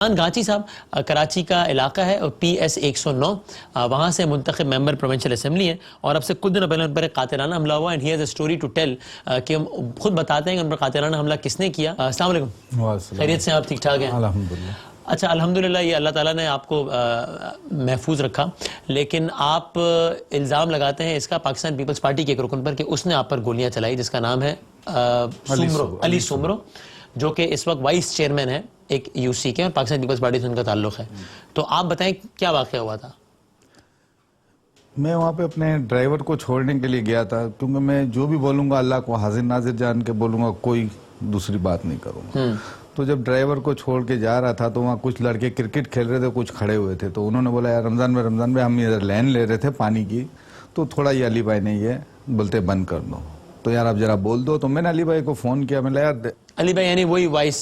گانچی صاحب کراچی کا علاقہ ہے اور PS 109 وہاں سے منتخب ممبر پروونشل اسمبلی ہیں اور اب سے کچھ دنوں پہلے ان پر ایک قاتلانہ حملہ ہوا and he has a story to tell کہ ہم خود بتاتے ہیں کہ ان پر قاتلانہ حملہ کس نے کیا. السلام علیکم. خیریت سے آپ ٹھیک ٹھاک ہیں؟ الحمدللہ. اچھا الحمدللہ یہ اللہ تعالیٰ نے آپ کو محفوظ رکھا, لیکن آپ الزام لگاتے ہیں اس کا پاکستان پیپلز پارٹی کے ایک رکن پر کہ اس نے آپ پر گولیاں چلائی جس کا نام ہے علی سومرو, جو کہ اس وقت وائس چیئرمین ہے ایک UC کے اور پاکستان پیپلز پارٹی سے ان کا تعلق ہے. تو آپ بتائیں کیا واقعہ ہوا تھا؟ میں وہاں پہ اپنے ڈرائیور کو چھوڑنے کے لیے گیا تھا, کیونکہ میں جو بھی بولوں گا اللہ کو حاضر ناظر جان کے بولوں گا, کوئی دوسری بات نہیں کروں گا. تو جب ڈرائیور کو چھوڑ کے جا رہا تھا تو وہاں کچھ لڑکے کرکٹ کھیل رہے تھے, کچھ کھڑے ہوئے تھے. تو انہوں نے بولا یار رمضان میں ہم ادھر لین لے رہے تھے پانی کی, تو تھوڑا یہ علی بھائی نے یہ بولتے بند کر دو, تو یار آپ ذرا بول دو. تو میں نے علی بھائی کو فون کیا, میں نے یار علی بھائی یعنی وہی وائس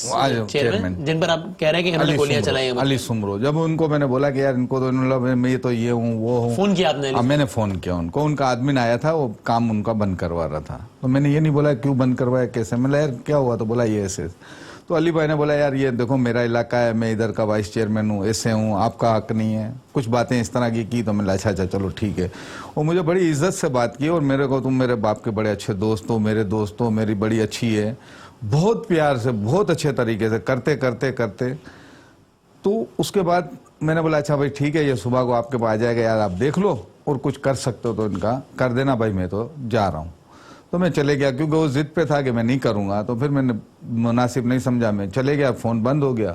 چیئرمین جن پر آپ کہہ رہے ہیں کہ انہوں نے گولیاں چلائی ہیں, علی سومرو. جب ان کو میں نے بولا کہ یار ان کو تو میں تو یہ ہوں وہ ہوں, فون کیا آپ نے؟ میں نے فون کیا ان کو, ان کا آدمین آیا تھا, وہ کام ان کا بند کروا رہا تھا. تو میں نے یہ نہیں بولا کیوں بند کروایا کیسے, میں نے یار کیا ہوا, تو بولا یہ ایسے. تو علی بھائی نے بولا یار یہ دیکھو میرا علاقہ ہے, میں ادھر کا وائس چیئرمین ہوں, ایسے ہوں, آپ کا حق نہیں ہے. کچھ باتیں اس طرح کی. تو میں نے اچھا چلو ٹھیک ہے. وہ مجھے بڑی عزت سے بات کی اور میرے کو تم میرے باپ کے بڑے اچھے دوست ہو, میرے دوست ہو, میری بڑی اچھی ہے, بہت پیار سے بہت اچھے طریقے سے کرتے. تو اس کے بعد میں نے بولا اچھا بھائی ٹھیک ہے, یہ صبح کو آپ کے پاس آ جائے گا, یار آپ دیکھ لو اور کچھ کر سکتے ہو تو ان کا کر دینا بھائی, میں تو جا رہا ہوں. تو میں چلے گیا, کیونکہ وہ ضد پہ تھا کہ میں نہیں کروں گا. تو پھر میں نے مناسب نہیں سمجھا, میں چلے گیا, فون بند ہو گیا.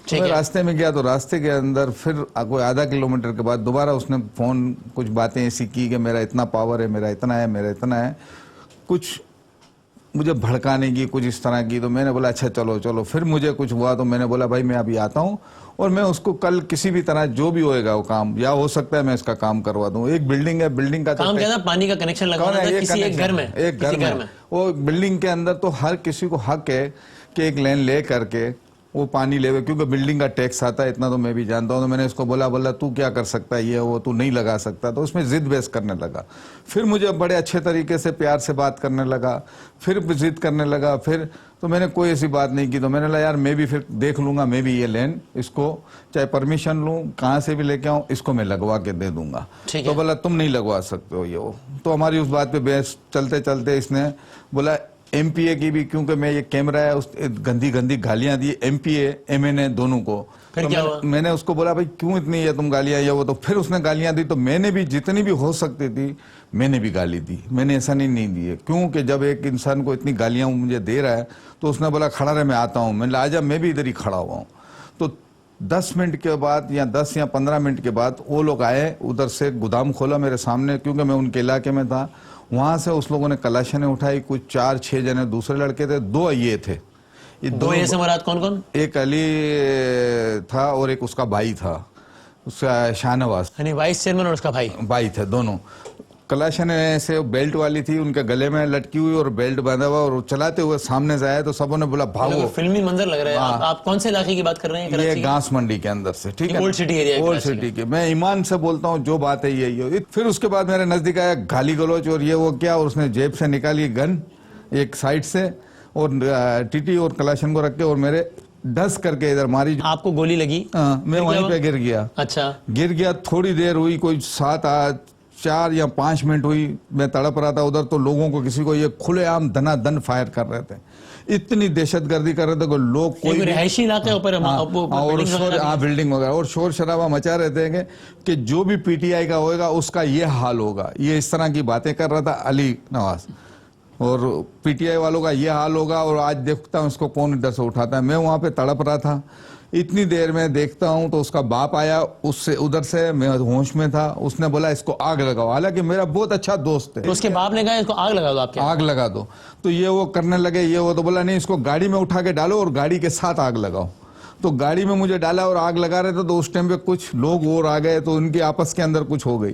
تو میں راستے میں گیا, تو راستے کے اندر پھر کوئی آدھا کلومیٹر کے بعد دوبارہ اس نے فون کچھ باتیں ایسی کی کہ میرا اتنا پاور ہے, میرا اتنا ہے, کچھ مجھے بھڑکانے کی, کچھ اس طرح کی. تو میں نے بولا اچھا چلو. پھر مجھے کچھ ہوا تو میں نے بولا بھائی میں ابھی آتا ہوں اور میں اس کو کل کسی بھی طرح جو بھی ہوئے گا وہ کام, یا ہو سکتا ہے میں اس کا کام کروا دوں. ایک بلڈنگ ہے, بلڈنگ کا کام کیا تھا, پانی کا کنیکشن لگوانا تھا کسی ایک گھر میں. ایک گھر میں وہ بلڈنگ کے اندر تو ہر کسی کو حق ہے کہ ایک لین لے کر کے وہ پانی لے, کیونکہ بلڈنگ کا ٹیکس آتا ہے, اتنا تو میں بھی جانتا ہوں. تو میں نے اس کو بولا تو کیا کر سکتا ہے, یہ وہ تو نہیں لگا سکتا. تو اس میں ضد بحث کرنے لگا. پھر مجھے بڑے اچھے طریقے سے پیار سے بات کرنے لگا, پھر ضد کرنے لگا. پھر تو میں نے کوئی ایسی بات نہیں کی. تو میں نے کہا یار میں بھی پھر دیکھ لوں گا, میں بھی یہ لین اس کو چاہے پرمیشن لوں, کہاں سے بھی لے کے آؤں, اس کو میں لگوا کے دے دوں گا. تو بولا تم نہیں لگوا سکتے ہو یہ وہ. تو ہماری اس بات پہ بحث چلتے اس نے بولا MPA کی بھی, کیونکہ میں یہ کیمرہ ہے, اس گندی گالیاں دی MPA MNA دونوں کو. میں نے اس کو بولا بھائی کیوں اتنی یہ تم گالیاں یہ وہ. تو پھر اس نے گالیاں دی. تو میں نے بھی جتنی بھی ہو سکتی تھی میں نے بھی گالی دی. میں نے ایسا نہیں دی ہے, کیونکہ جب ایک انسان کو اتنی گالیاں مجھے دے رہا ہے تو اس نے بولا کھڑا رہے میں آتا ہوں. میں نے آجا, میں بھی ادھر ہی کھڑا ہوا ہوں. تو 10 منٹ کے بعد یا 10 یا 15 منٹ کے بعد وہ لوگ آئے, ادھر سے گودام کھولا میرے سامنے, کیونکہ میں ان کے علاقے میں تھا. وہاں سے اس لوگوں نے کلاشنیں اٹھائی, کچھ 4-6 جنے دوسرے لڑکے تھے, 2 یہ تھے. دو یہ سے مراد کون؟ ایک علی تھا اور ایک اس کا بھائی تھا, اس کا شاہنواز, یعنی وائس چیئرمین اور اس کا بھائی تھے دونوں. کلاشنیں ایسے بیلٹ والی تھی, ان کے گلے میں لٹکی ہوئی اور بیلٹ باندھا ہوا, اور چلاتے ہوئے سامنے سے آئے تو سبوں نے بولا بھاگو. فلمی منظر لگ رہا ہے. آپ کون سے علاقے کی بات کر رہے ہیں؟ یہ گانس منڈی کے اندر سے, ٹھیک ہے, old city area, old city کے. میں ایمان سے بولتا ہوں جو بات ہے یہ. پھر اس کے بعد میرے نزدیک آیا گالی گلوچ اور یہ وہ کیا, اور اس نے جیب سے نکالی گن ایک سائڈ سے اور ٹی اور کلاشن کو رکھ کے اور میرے ڈس کر کے ادھر ماری. آپ کو گولی لگی؟ میں وہیں پہ گر گیا. اچھا گر گیا. تھوڑی دیر ہوئی, کوئی 4 یا 5 منٹ ہوئی, میں تڑپ رہا تھا ادھر. تو لوگوں کو کسی کو یہ کھلے عام دنا دن فائر کر رہے تھے, اتنی دہشت گردی کر رہے تھے کہ لوگ کوئی رہائشی علاقے اوپر بلڈنگ وغیرہ اور شور شرابہ مچا رہے تھے کہ جو بھی PTI کا ہوئے گا اس کا یہ حال ہوگا. یہ اس طرح کی باتیں کر رہا تھا علی نواز, اور PTI والوں کا یہ حال ہوگا. اور آج دیکھتا ہوں اس کو کون ادھر سے اٹھاتا ہے. میں وہاں پہ تڑپ رہا تھا. اتنی دیر میں دیکھتا ہوں تو اس کا باپ آیا اس سے ادھر سے, میں ہوش میں تھا. اس نے بولا اس کو آگ لگاؤ, حالانکہ میرا بہت اچھا دوست ہے. اس کے باپ نے کہا اس کو آگ لگا دو, آپ آگ لگا دو. تو یہ وہ کرنے لگے یہ وہ. تو بولا نہیں, اس کو گاڑی میں اٹھا کے ڈالو اور گاڑی کے ساتھ آگ لگاؤ. تو گاڑی میں مجھے ڈالا اور آگ لگا رہے تھے. تو اس ٹائم پہ کچھ لوگ اور آ گئے, تو ان کی آپس کے اندر کچھ ہو گئی.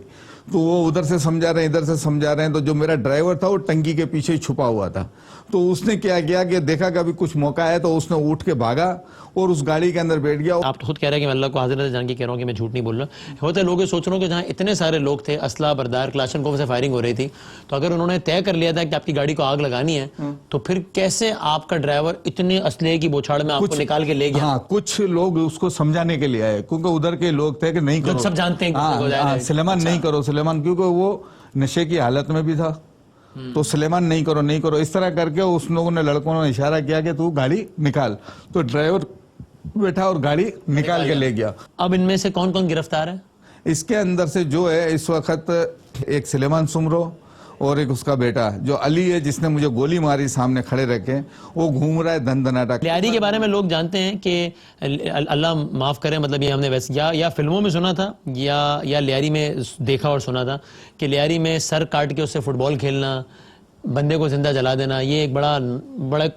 तो वो उधर से समझा रहे हैं, इधर से समझा रहे हैं। तो जो मेरा ड्राइवर था वो टंकी के पीछे ही छुपा हुआ था। तो उसने क्या किया कि देखा कि अभी कुछ मौका है, तो उसने उठ के भागा और उस गाड़ी के अंदर बैठ गया। आप तो खुद कह रहे हैं कि मैं अल्लाह को हाजिर नज़र जान के कह रहा हूँ कि मैं झूठ नहीं बोल रहा। होते लोग ये सोच रहे हो कि जहाँ इतने सारे लोग थे, असला बरदार, क्लाशनकोव से फायरिंग हो रही थी, तो अगर उन्होंने तय कर लिया था कि आपकी गाड़ी को आग लगानी है, तो फिर कैसे आपका ड्राइवर इतने असलहे की बौछाड़ में आपको निकाल के ले गया? हाँ, कुछ लोग उसको समझाने के लिए आए, क्योंकि उधर के लोग थे कि नहीं करो, सब जानते हैं कि सुलेमान नहीं करो, सुलेमान, क्योंकि वो नशे की हालत में भी था। तो सुलेमान नहीं करो, नहीं करो, इस तरह करके उस लोगों ने, लड़कों ने इशारा किया कि तू गाड़ी निकाल। तो ड्राइवर बैठा और गाड़ी निकाल के ले गया। अब इनमें से कौन कौन गिरफ्तार है? इसके अंदर से जो है इस वक्त एक सुलेमान सुमरो और एक उसका बेटा जो अली है, जिसने मुझे गोली मारी सामने खड़े रखे, वो घूम रहा है धन-धनाटा। लियारी के बारे में लोग जानते हैं कि अल्लाह माफ करे, मतलब ये हमने वैसे या फिल्मों में सुना था या लियारी में देखा और सुना था कि लियारी में सर काट के उससे फुटबॉल खेलना, बंदे को जिंदा जला देना, ये एक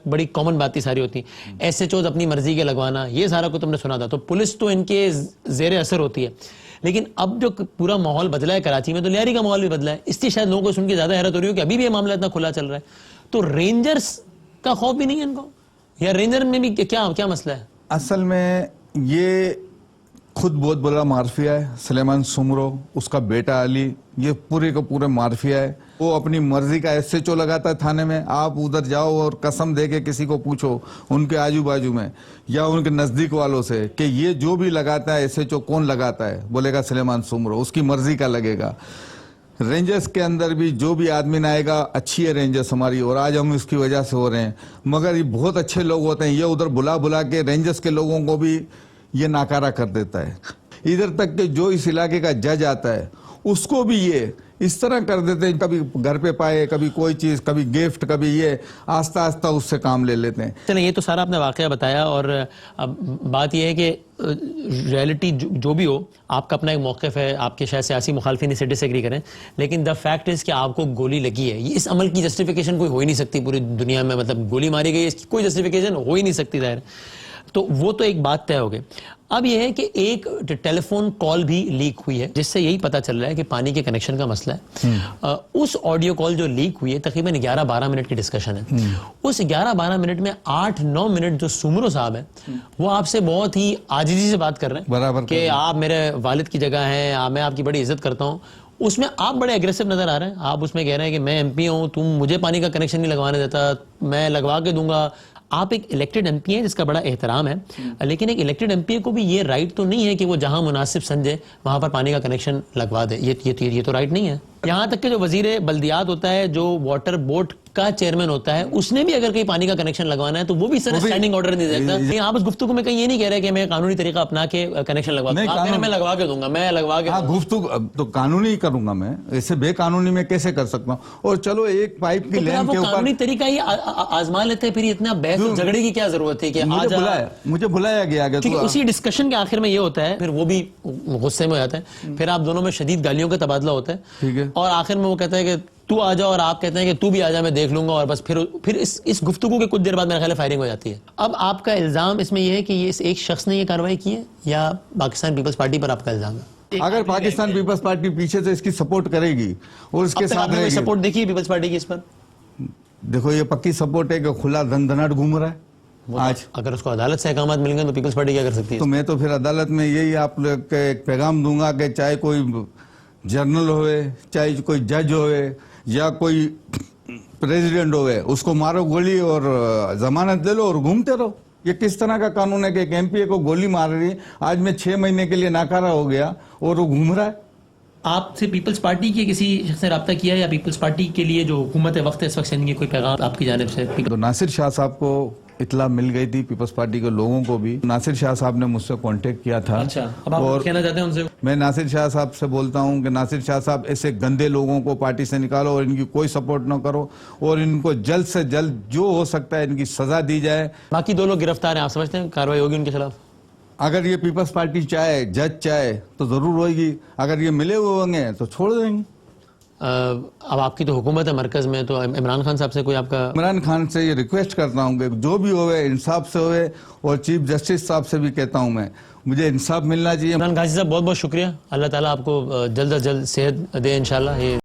बड़ी कॉमन बात ही सारी होती। SHOs अपनी मर्जी के लगवाना, ये सारा कुछ तुमने सुना था। तो पुलिस तो इनके जेर असर होती है, लेकिन अब जो पूरा माहौल बदला है कराची में, तो लियारी का माहौल भी बदला है। इसलिए शायद लोगों को सुन के ज्यादा हैरत हो रही हो कि अभी भी ये मामला इतना खुला चल रहा है। तो रेंजर्स का खौफ भी नहीं है इनको, या रेंजर में भी क्या मसला है? असल में ये खुद बहुत बड़ा माफिया है सुलेमान सुमरो, उसका बेटा अली, ये पूरे का पूरे माफिया है। वो अपनी मर्जी का SHO लगाता है थाने में। आप उधर जाओ और कसम दे के किसी को पूछो उनके आजू बाजू में या उनके नजदीक वालों से कि ये जो भी लगाता है SHO कौन लगाता है, बोलेगा सुलेमान सुमरो, उसकी मर्जी का लगेगा। रेंजर्स के अंदर भी जो भी आदमी आएगा, अच्छी है रेंजर्स हमारी, और आज हम इसकी वजह से हो रहे हैं, मगर ये बहुत अच्छे लोग होते हैं। ये उधर बुला बुला के रेंजर्स के लोगों को भी ये नाकारा कर देता है। इधर तक कि जो इस इलाके का जज आता है उसको भी ये इस तरह कर देते हैं, कभी घर पे पाए, कभी कोई चीज, कभी गिफ्ट, कभी ये, आस्ता आस्ता उससे काम ले लेते हैं। चलिए, ये तो सारा आपने वाकया बताया, और अब बात ये है कि रियलिटी जो भी हो, आपका अपना एक मौक़िफ़ है, आपके शायद सियासी मुखालफिन इससे डिसएग्री करें, लेकिन द फैक्ट इज़ कि आपको गोली लगी है। ये इस अमल की जस्टिफिकेशन कोई हो ही नहीं सकती पूरी दुनिया में, मतलब गोली मारी गई, इसकी कोई जस्टिफिकेशन हो ही नहीं सकती ज़ाहिर। तो वो तो एक बात तय हो गई। अब यह है कि एक टेलीफोन कॉल भी लीक हुई है, जिससे यही पता चल रहा है कि पानी के कनेक्शन का मसला है। उस ऑडियो कॉल जो लीक हुई है, तकरीबन 11-12 मिनट की डिस्कशन है। उस 11-12 मिनट में 8-9 मिनट जो सुमरो साहब है, वो आपसे बहुत ही आजिजी से बात कर रहे हैं, बराबर कि आप मेरे वालिद की जगह हैं, मैं आपकी बड़ी इज्जत करता हूँ। उसमें आप बड़े एग्रेसिव नजर आ रहे हैं। आप उसमें कह रहे हैं कि मैं MP हूँ, तुम मुझे पानी का कनेक्शन नहीं लगवाने देता, मैं लगवा के दूंगा। आप एक इलेक्टेड MP हैं जिसका बड़ा एहतराम है, लेकिन एक इलेक्टेड MP को भी ये राइट तो नहीं है कि वो जहां मुनासिब समझे वहां पर पानी का कनेक्शन लगवा दे। ये तो राइट नहीं है। यहाँ तक कि जो वजीर बल्दियात होता है, जो वाटर बोर्ड का चेयरमैन होता है, उसने भी अगर कहीं पानी का कनेक्शन लगवाना है तो वो भी सर स्टैंडिंग ऑर्डर नहीं देता। आप उस गुफ्तगू में कहीं ये नहीं कह रहे कि मैं कानूनी तरीका अपना के कनेक्शन लगवा दूंगा, मैं लगवा के दूंगा, मैं लगवा के। हाँ, गुफ्तगू तो कानूनी करूंगा मैं, ऐसे बेकानूनी में कैसे कर सकता हूँ? और चलो एक पाइप की लेन के ऊपर कानूनी तरीका ही आजमा लेते हैं, फिर इतना बहस और झगड़े की क्या जरूरत है कि मुझे बुलाया गया। क्योंकि उसी डिस्कशन के आखिर में ये होता है, फिर वो भी गुस्से में हो जाता है, फिर आप दोनों में शदीद गालियों का तबादला होता है, ठीक है, और आखिर में वो कहता है कि तू आ जा, और आप कहते हैं कि तू भी आ जा, मैं देख लूंगा, और बस फिर इस गुफ्तगू के कुछ देर बाद मेरे ख्याल फायरिंग हो जाती है। अब आपका इल्जाम इसमें यह है कि ये इस एक शख्स ने ये कार्रवाई की है, या पाकिस्तान पीपल्स पार्टी पर आपका इल्जाम है? अगर पाकिस्तान पीपल्स पार्टी पीछे से इसकी सपोर्ट करेगी और इसके साथ सपोर्ट देखिए पीपल्स पार्टी की इस पर, देखो ये पक्की सपोर्ट है कि खुला धन-धनाट घूम रहा है। आज अगर उसको अदालत से अहकामात मिल गए तो पीपल्स पार्टी क्या कर सकती है? तो मैं तो फिर अदालत में यही आप लोग के एक पैगाम दूंगा कि चाहे कोई जर्नल होए, चाहे कोई जज होए, या कोई प्रेसिडेंट होए, उसको मारो गोली और जमानत दे लो और घूमते रहो। ये किस तरह का कानून है कि एक MP को गोली मार रही है, आज में 6 महीने के लिए नाकारा हो गया और वो घूम रहा है? आपसे पीपल्स पार्टी के किसी शख्स ने रब्ता किया, या पीपल्स पार्टी के लिए जो हुकूमत वक्त है इस वक्त सेंड कोई पैगाम आपकी जानिब से? तो नासिर शाह साहब को इतला मिल गई थी, पीपल्स पार्टी के लोगों को भी। नासिर शाह साहब ने मुझसे कांटेक्ट किया था। अच्छा, अब आप कहना चाहते हैं उनसे? मैं नासिर शाह साहब से बोलता हूं कि नासिर शाह साहब, ऐसे गंदे लोगों को पार्टी से निकालो और इनकी कोई सपोर्ट ना करो, और इनको जल्द से जल्द जो हो सकता है इनकी सजा दी जाए। बाकी 2 लोग गिरफ्तार हैं, आप समझते हैं कार्रवाई होगी उनके खिलाफ? अगर ये पीपल्स पार्टी चाहे, जज चाहे, तो जरूर होगी। अगर ये मिले हुए होंगे तो छोड़ देंगे। اب آپ کی تو حکومت ہے مرکز میں, تو عمران خان صاحب سے کوئی آپ کا؟ عمران خان سے یہ ریکویسٹ کرتا ہوں کہ جو بھی ہوئے انصاف سے ہوئے, اور چیف جسٹس صاحب سے بھی کہتا ہوں میں, مجھے انصاف ملنا چاہیے. عمران غازی صاحب بہت بہت شکریہ, اللہ تعالیٰ آپ کو جلد از جلد صحت دے انشاءاللہ. یہ